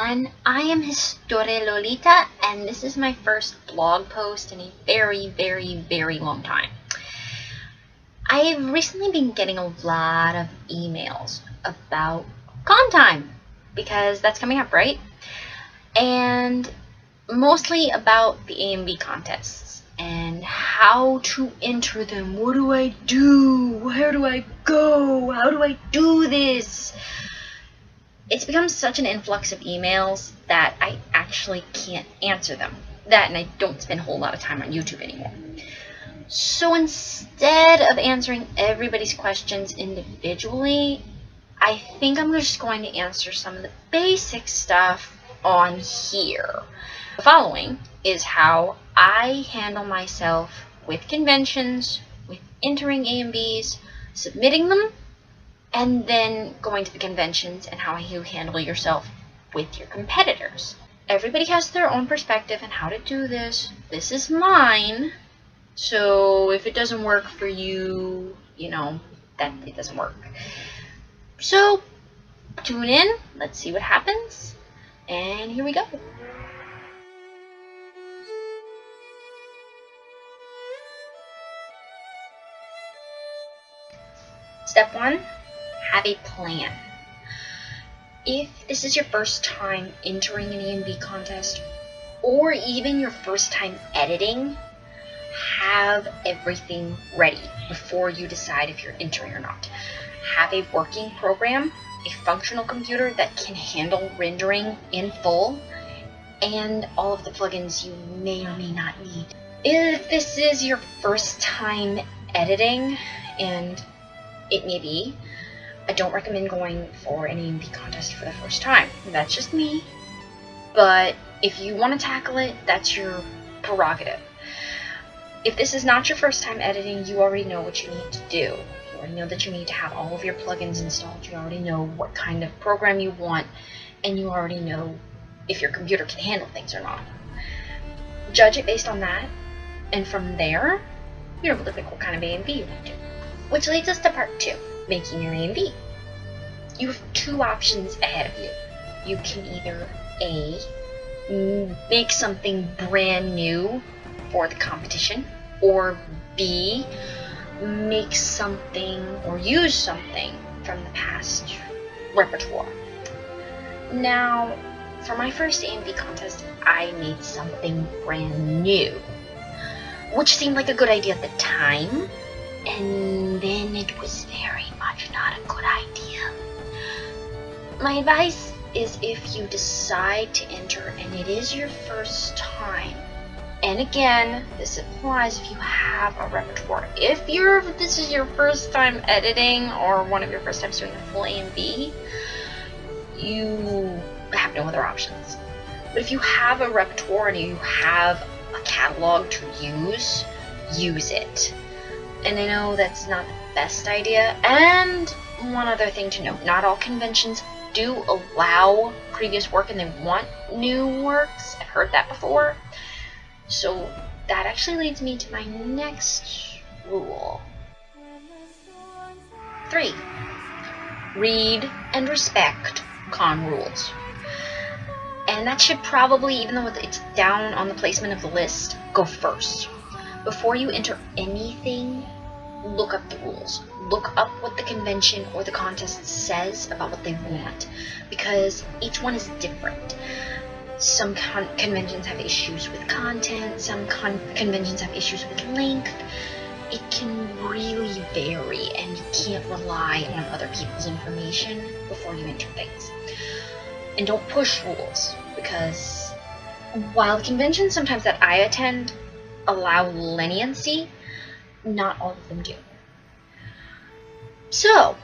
everyone, I am HistoireLolita, and this is my first blog post in a very long time. I've recently been getting a lot of emails about con time, because that's coming up, right? And mostly about the AMV contests and how to enter them. What do I do? Where do I go? How do I do this? It's become such an influx of emails that I actually can't answer them. That, and I don't spend a whole lot of time on YouTube anymore. So instead of answering everybody's questions individually, I think I'm just going to answer some of the basic stuff on here. The following is how I handle myself with conventions, with entering AMVs, submitting them, and then going to the conventions, and how you handle yourself with your competitors. Everybody has their own perspective on how to do this. This is mine. So if it doesn't work for you, you know, that it doesn't work. So tune in, let's see what happens, and here we go. Step 1. Have a plan. If this is your first time entering an AMV contest, or even your first time editing, have everything ready before you decide if you're entering or not. Have a working program, a functional computer that can handle rendering in full, and all of the plugins you may or may not need. If this is your first time editing, and it may be, I don't recommend going for an AMV contest for the first time. That's just me. But if you want to tackle it, that's your prerogative. If this is not your first time editing, you already know what you need to do. You already know that you need to have all of your plugins installed. You already know what kind of program you want, and you already know if your computer can handle things or not. Judge it based on that, and from there, you're able to pick what kind of AMV you want to do. Which leads us to part 2. Making your AMV. You have 2 options ahead of you. You can either A, make something brand new for the competition, or B, make something or use something from the past repertoire. Now, for my first AMV contest, I made something brand new, which seemed like a good idea at the time, and then it was very much not a good idea. My advice is, if you decide to enter and it is your first time, and again, this applies if you have a repertoire. If this is your first time editing, or one of your first times doing a full AMV, you have no other options. But if you have a repertoire and you have a catalog to use it. And I know that's not the best idea. And one other thing to note, not all conventions do allow previous work and they want new works. I've heard that before. So that actually leads me to my next rule. 3. Read and respect con rules. And that should probably, even though it's down on the placement of the list, go first. Before you enter anything, look up the rules. Look up what the convention or the contest says about what they want, because each one is different. Some conventions have issues with content, some conventions have issues with length. It can really vary, and you can't rely on other people's information before you enter things. And don't push rules, because while the conventions sometimes that I attend allow leniency, not all of them do. So,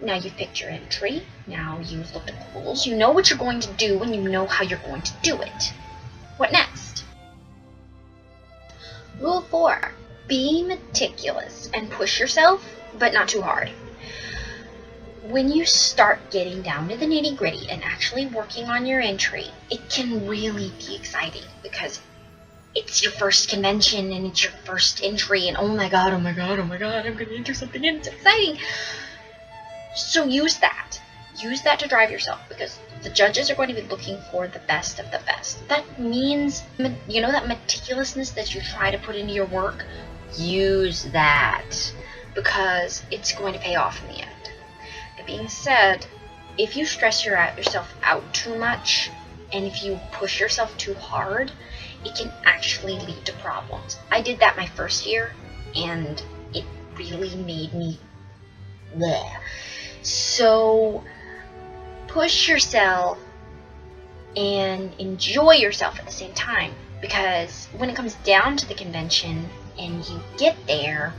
now you've picked your entry, now you've looked at the rules, you know what you're going to do, and you know how you're going to do it. What next? Rule 4. Be meticulous and push yourself, but not too hard. When you start getting down to the nitty-gritty and actually working on your entry, it can really be exciting, because it's your first convention and it's your first entry, and oh my god, I'm going to enter something in, it's exciting. So use that to drive yourself, because The judges are going to be looking for the best of the best. That means, you know, that meticulousness that you try to put into your work, use that, because it's going to pay off in the end. That being said, if you stress yourself out too much, and if you push yourself too hard, it can actually lead to problems. I did that my first year, and it really made me bleh. So push yourself and enjoy yourself at the same time, because when it comes down to the convention and you get there,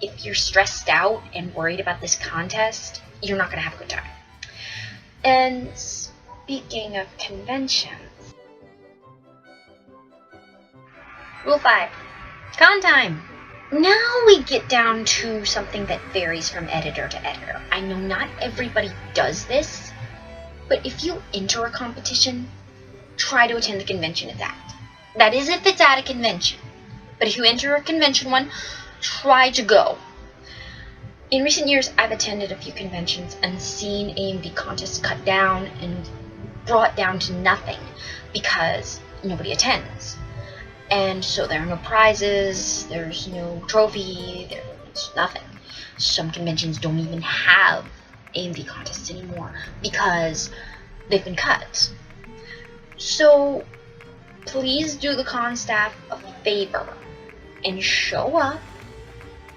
if you're stressed out and worried about this contest, you're not going to have a good time. And speaking of conventions, Rule 5, con time. Now we get down to something that varies from editor to editor. I know not everybody does this, but if you enter a competition, try to attend the convention at that. That is if it's at a convention. But if you enter a convention one, try to go. In recent years, I've attended a few conventions and seen AMV contests cut down and brought down to nothing because nobody attends. And so there are no prizes, there's no trophy, there's nothing. Some conventions don't even have AMV contests anymore because they've been cut. So please do the con staff a favor and show up,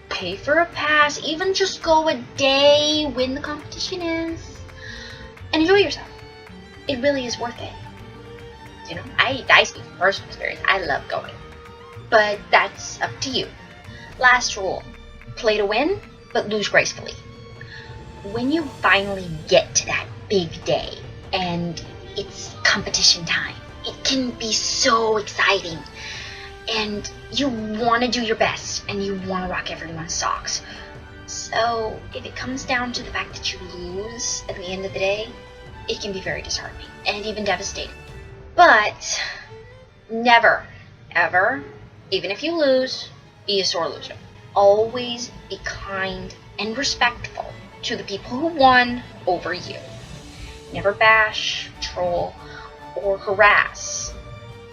pay for a pass, even just go a day when the competition is, and enjoy yourself. It really is worth it. You know, I speak from personal experience. I love going. But that's up to you. Last rule. Play to win, but lose gracefully. When you finally get to that big day and it's competition time, it can be so exciting. And you want to do your best and you want to rock everyone's socks. So if it comes down to the fact that you lose at the end of the day, it can be very disheartening and even devastating. But never, ever, even if you lose, be a sore loser. Always be kind and respectful to the people who won over you. Never bash, troll, or harass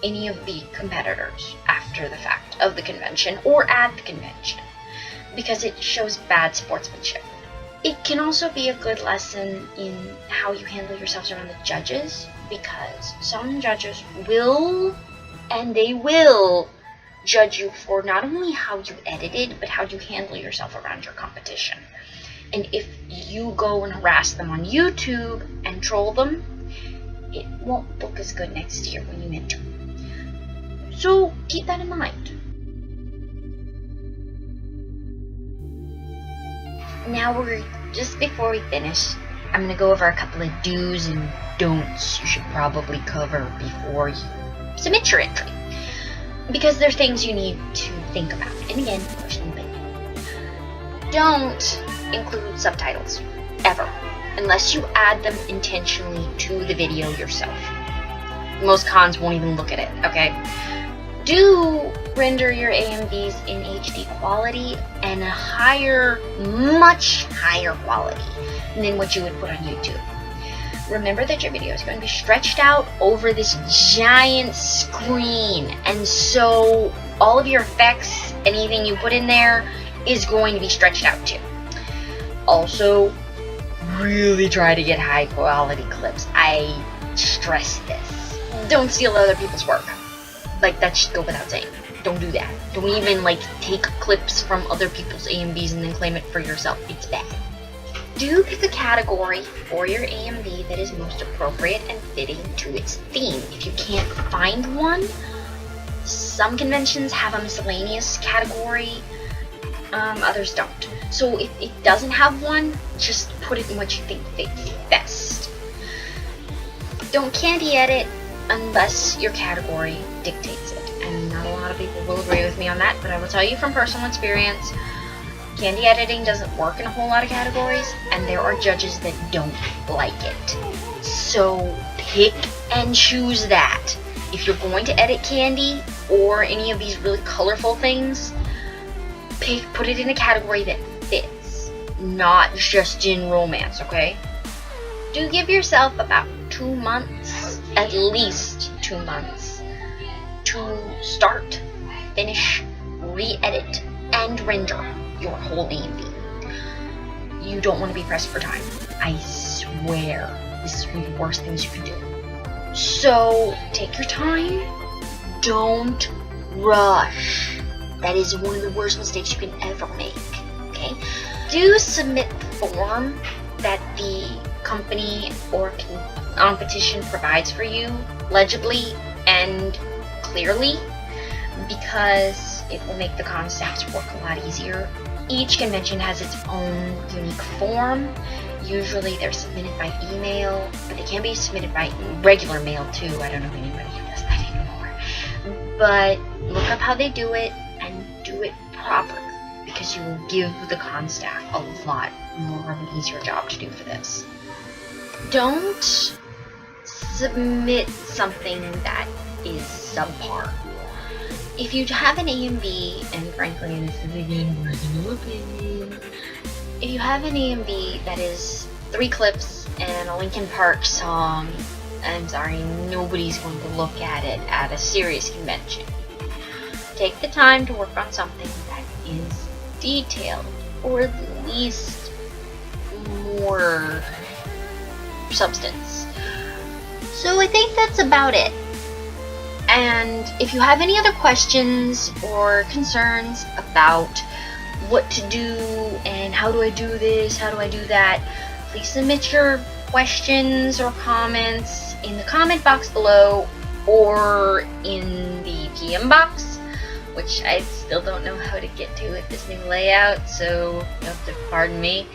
any of the competitors after the fact of the convention or at the convention, because it shows bad sportsmanship. It can also be a good lesson in how you handle yourselves around the judges, because some judges will, and they will, judge you for not only how you edited, but how you handle yourself around your competition. And if you go and harass them on YouTube and troll them, it won't look as good next year when you enter. So keep that in mind. Now just before we finish, I'm going to go over a couple of do's and don'ts you should probably cover before you submit your entry, because they're things you need to think about. And again, personal opinion. Don't include subtitles, ever, unless you add them intentionally to the video yourself. Most cons won't even look at it, okay? Do render your AMVs in HD quality and a higher, much higher quality than what you would put on YouTube. Remember that your video is going to be stretched out over this giant screen, and so all of your effects, anything you put in there, is going to be stretched out too. Also, really try to get high quality clips. I stress this. Don't steal other people's work. Like, that should go without saying. Don't do that. Don't even, take clips from other people's AMVs and then claim it for yourself. It's bad. Do pick a category for your AMV that is most appropriate and fitting to its theme. If you can't find one, some conventions have a miscellaneous category, others don't. So if it doesn't have one, just put it in what you think fits best. Don't candy edit unless your category dictates it. And not a lot of people will agree with me on that, but I will tell you from personal experience, candy editing doesn't work in a whole lot of categories, and there are judges that don't like it. So pick and choose that. If you're going to edit candy or any of these really colorful things, put it in a category that fits, not just in romance, okay? do give yourself about 2 months, at least 2 months, to start, finish, re-edit, and render your whole AMV. You don't want to be pressed for time. I swear, this is one of the worst things you can do. So, take your time. Don't rush. That is one of the worst mistakes you can ever make, okay? Do submit the form that the company or competition provides for you legibly and clearly, because it will make the con staff's work a lot easier. Each convention has its own unique form. Usually they're submitted by email, but they can be submitted by regular mail too. I don't know anybody who does that anymore. But look up how they do it and do it properly, because you will give the con staff a lot more of an easier job to do for this. Don't submit something that is subpar. If you have an AMV, and frankly this is again personal opinion, if you have an AMV that is 3 clips and a Linkin Park song, I'm sorry, nobody's going to look at it at a serious convention. Take the time to work on something that is detailed, or at least more substance. So I think that's about it. And if you have any other questions or concerns about what to do and how do I do this, how do I do that, please submit your questions or comments in the comment box below or in the PM box, which I still don't know how to get to with this new layout, so you have to pardon me.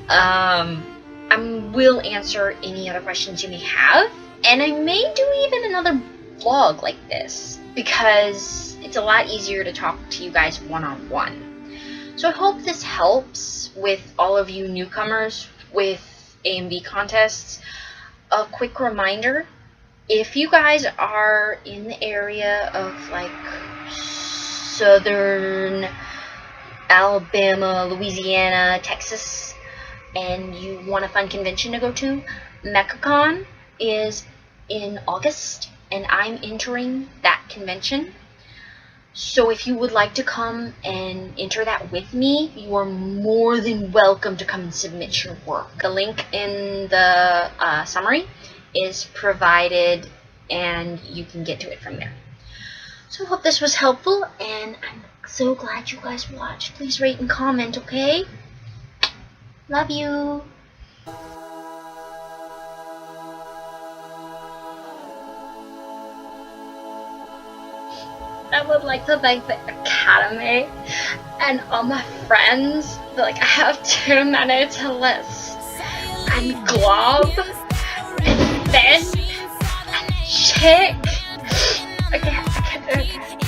I will answer any other questions you may have, and I may do even another vlog like this, because it's a lot easier to talk to you guys one-on-one. So I hope this helps with all of you newcomers with AMV contests. A quick reminder, if you guys are in the area of like southern Alabama, Louisiana, Texas, and you want a fun convention to go to, MechaCon is in August, and I'm entering that convention. So if you would like to come and enter that with me, you are more than welcome to come and submit your work. The link in the summary is provided, and you can get to it from there. So I hope this was helpful, and I'm so glad you guys watched. Please rate and comment, okay? Love you. I would like to thank the Academy and all my friends. Like, I have too many to list. And Glob, and Ben, and Chick. Okay.